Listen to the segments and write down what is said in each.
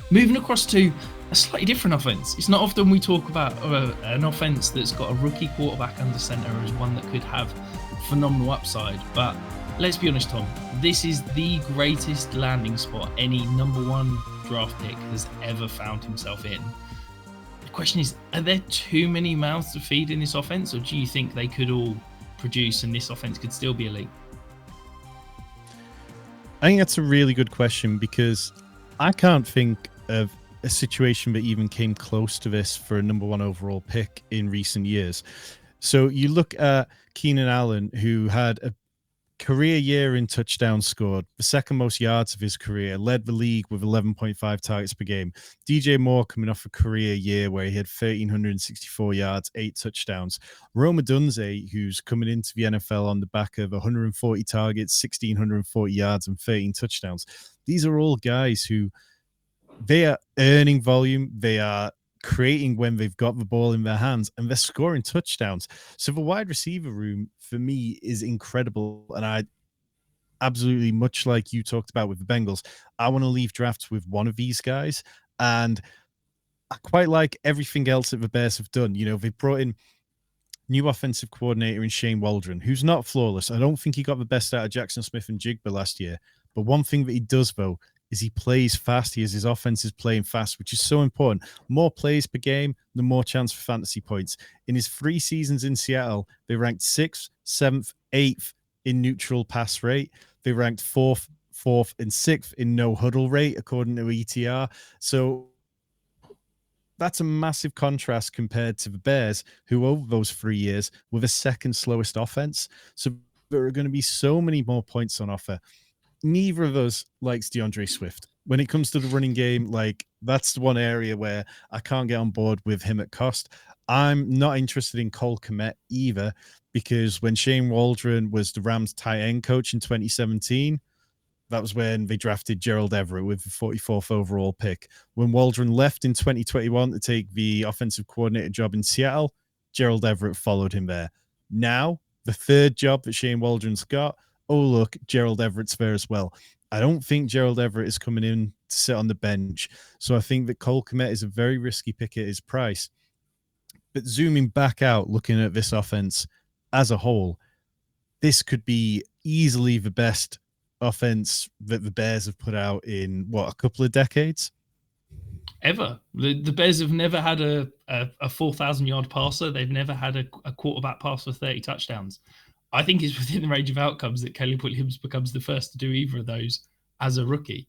Moving across to a slightly different offense. It's not often we talk about an offense that's got a rookie quarterback under center as one that could have phenomenal upside. But let's be honest, Tom, this is the greatest landing spot any number one draft pick has ever found himself in. The question is, are there too many mouths to feed in this offense, or do you think they could all produce and this offense could still be elite? I think that's a really good question, because I can't think of a situation that even came close to this for a number one overall pick in recent years. So you look at Keenan Allen, who had a career year in touchdowns scored, the second most yards of his career, led the league with 11.5 targets per game. DJ Moore coming off a career year where he had 1,364 yards, 8 touchdowns. Rome Odunze, who's coming into the NFL on the back of 140 targets, 1,640 yards, and 13 touchdowns. These are all guys who, they are earning volume, they are creating when they've got the ball in their hands, and they're scoring touchdowns. So the wide receiver room for me is incredible, and I absolutely, much like you talked about with the Bengals, I want to leave drafts with one of these guys. And I quite like everything else that the Bears have done. You know, they brought in new offensive coordinator in Shane Waldron, who's not flawless. I don't think he got the best out of Jackson Smith and Jigba last year, but one thing that he does, though, is he plays fast. His offense is playing fast, which is so important. More plays per game, the more chance for fantasy points. In his 3 seasons in Seattle, they ranked 6th, 7th, 8th in neutral pass rate. They ranked 4th, and 6th in no huddle rate, according to ETR. So that's a massive contrast compared to the Bears, who over those 3 years were the second slowest offense. So there are going to be so many more points on offer. Neither of us likes DeAndre Swift. When it comes to the running game, like, that's the one area where I can't get on board with him at cost. I'm not interested in Cole Kmet either, because when Shane Waldron was the Rams tight end coach in 2017, that was when they drafted Gerald Everett with the 44th overall pick. When Waldron left in 2021 to take the offensive coordinator job in Seattle, Gerald Everett followed him there. Now, the third job that Shane Waldron's got, oh, look, Gerald Everett's there as well. I don't think Gerald Everett is coming in to sit on the bench. So I think that Cole Kmet is a very risky pick at his price. But zooming back out, looking at this offense as a whole, this could be easily the best offense that the Bears have put out in, what, a couple of decades? Ever. The Bears have never had a 4,000-yard passer. They've never had a quarterback pass for 30 touchdowns. I think it's within the range of outcomes that Caleb Williams becomes the first to do either of those as a rookie.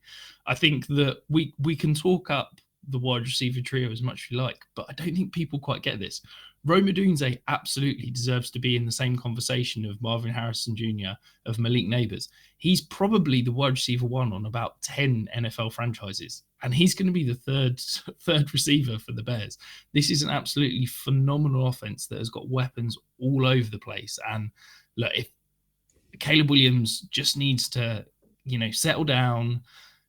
I think that we can talk up the wide receiver trio as much as you like, but I don't think people quite get this. Rome Odunze absolutely deserves to be in the same conversation of Marvin Harrison Jr., of Malik Neighbors. He's probably the wide receiver one on about 10 NFL franchises, and he's going to be the third receiver for the Bears. This is an absolutely phenomenal offense that has got weapons all over the place. And look, if Caleb Williams just needs to, settle down.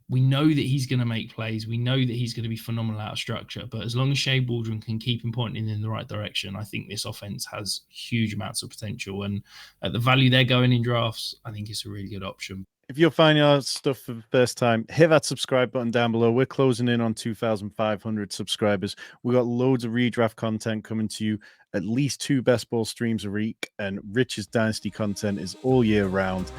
We know that he's going to make plays. We know that he's going to be phenomenal out of structure. But as long as Shea Waldron can keep him pointing in the right direction, I think this offense has huge amounts of potential. And at the value they're going in drafts, I think it's a really good option. If you're finding our stuff for the first time, hit that subscribe button down below. We're closing in on 2,500 subscribers. We've got loads of redraft content coming to you, at least 2 best ball streams a week, and Rich's Dynasty content is all year round.